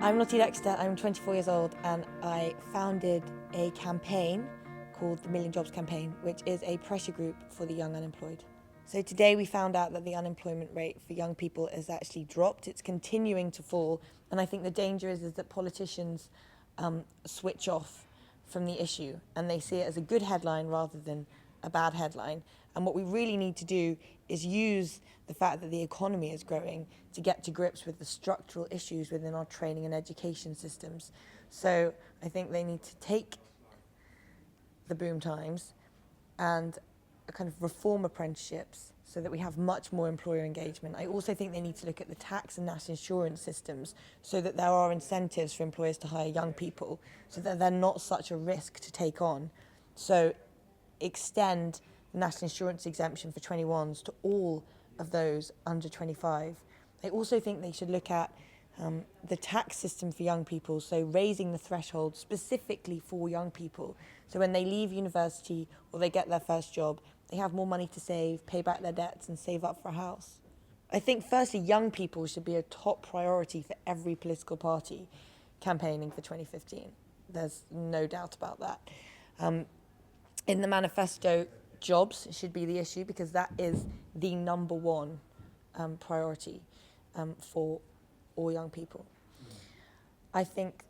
I'm Lottie Dexter, I'm 24 years old, and I founded a campaign called the Million Jobs Campaign, which is a pressure group for the young unemployed. So today we found out that the unemployment rate for young people has actually dropped. It's continuing to fall, and I think the danger is that politicians switch off from the issue and they see it as a good headline rather than a bad headline. And what we really need to do is use the fact that the economy is growing to get to grips with the structural issues within our training and education systems. So I think they need to take the boom times and kind of reform apprenticeships so that we have much more employer engagement. I also think they need to look at the tax and national insurance systems so that there are incentives for employers to hire young people so that they're not such a risk to take on. So extend the national insurance exemption for 21s to all of those under 25. I also think they should look at the tax system for young people, so raising the threshold specifically for young people. So when they leave university or they get their first job, they have more money to save, pay back their debts and save up for a house. I think firstly, young people should be a top priority for every political party campaigning for 2015. There's no doubt about that. In the manifesto, jobs should be the issue because that is the number one priority for all young people. I think,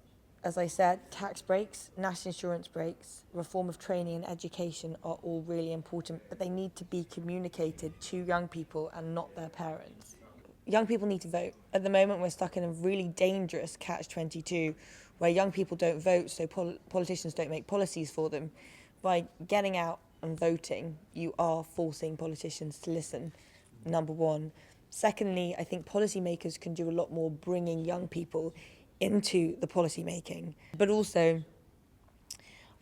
as I said, tax breaks, national insurance breaks, reform of training and education are all really important, but they need to be communicated to young people and not their parents. Young people need to vote. At the moment, we're stuck in a really dangerous catch-22 where young people don't vote, so politicians don't make policies for them. By getting out and voting, you are forcing politicians to listen, number one. Secondly, I think policymakers can do a lot more bringing young people into the policy making, but also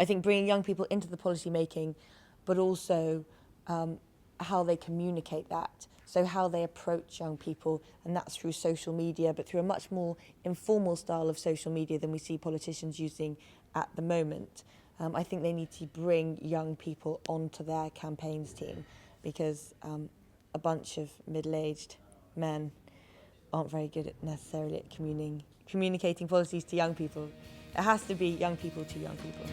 I think bringing young people into the policy making, but also how they communicate that. So how they approach young people, and that's through social media, but through a much more informal style of social media than we see politicians using at the moment. I think they need to bring young people onto their campaigns team because a bunch of middle-aged men aren't very good at necessarily at communicating policies to young people. It has to be young people to young people.